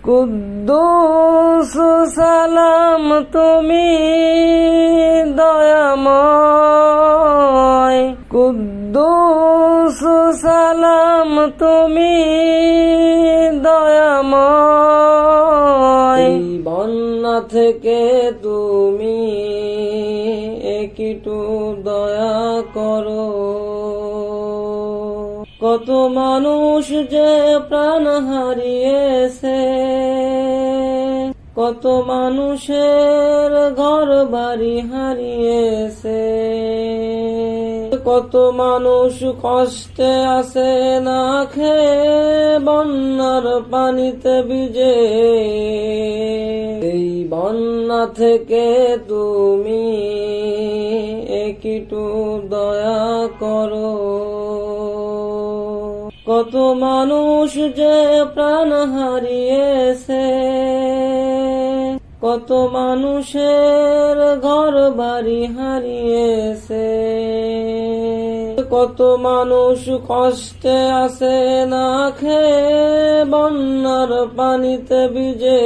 কুদ্দুস সালাম তুমি দয়াময়, কুদ্দুস সালাম তুমি দয়াময়। এই বন্যা থেকে তুমি একটু দয়া করো, কত মানুষ যে প্রাণ হারিয়েছে, কত মানুষের ঘর বাড়ি হারিয়েছে, কত মানুষ কষ্টে আছে না খেয়ে বন্যার পানিতে ভিজে। এই বন্যা থেকে তুমি একটু দয়া করো, কত মানুষ যে প্রাণ হারিয়েছে, কত মানুষের ঘর বাড়ি হারিয়েছে, কত মানুষ কষ্টে আছে না খেয়ে বন্যার পানিতে ভিজে।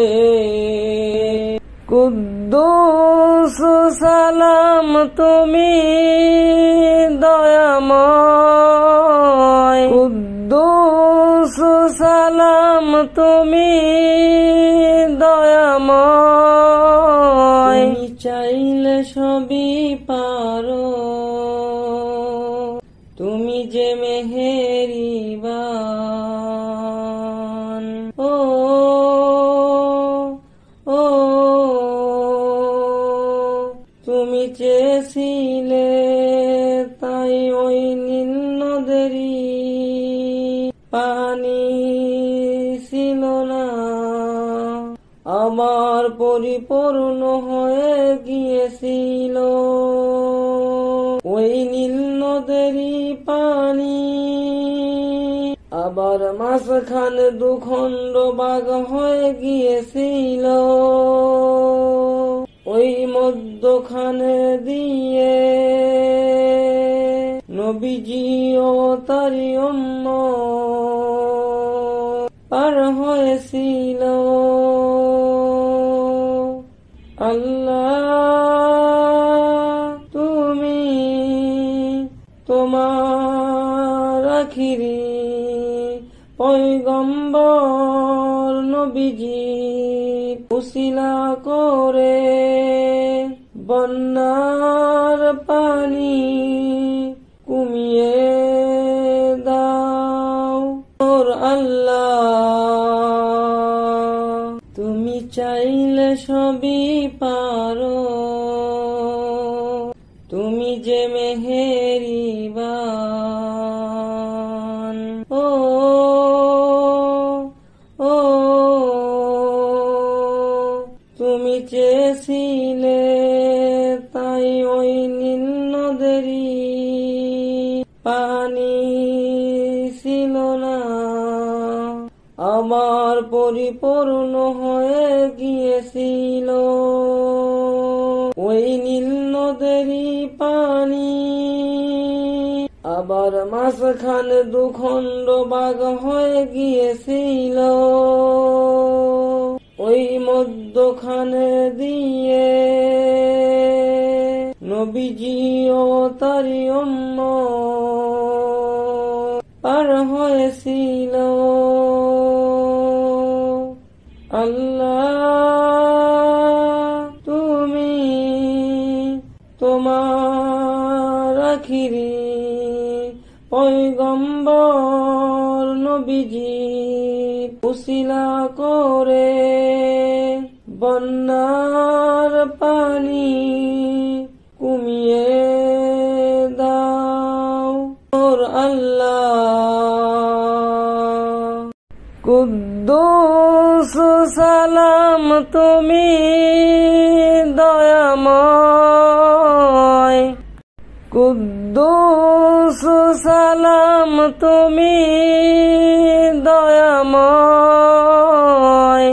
কুদ্দুস সালাম তুমি দয়াময়, কুদ্দুস সালাম তুমি দয়াময়। তুমি চাইলে সবই পারো, তুমি যে মেহেরিবান। ও ও তুমি চেয়েছিলে তাই ওই নীল নদেরই পানি ছিল না, আমার পরিপূর্ণ হয়ে গিয়েছিল ওই নীল নদেরই পানি। আবার মাঝখানে দুখণ্ড ভাগ হয়ে গিয়েছিল, ওই মধ্যখানে দিয়ে নবীজি ও তারি উম্মত পার হয়েছিল। আল্লাহ তুমি তোমার আখিরি পয়গম্বর নবীজি উসিলা করে বন্যার পানি কমিয়ে দাও। ওর আল্লাহ তুমি চাইলে সবই পারো, তুমি যে মেহেরিবান। ও ও তুমি চেয়েছিলে তাই ওই নীল নদেরই পানি ছিল না, আমার পরিপূর্ণ হয়ে গিয়েছিল ওই নীল নদেরই পানি। আবার মাঝখানে দুখণ্ড ভাগ হয়ে গিয়েছিল, ওই মধ্যখানে দিয়ে নবীজি ও তারি উম্মত পার হয়েছিল। আল্লাহ তুমি তোমার আখিরি পয়গম্বর নবীজি উসিলা করে বন্যার পানি কমিয়ে দাও। ওর আল্লাহ কুদ্দুস সালাম তুমি দয়াময়, কুদ্দুস সালাম তুমি দয়াময়।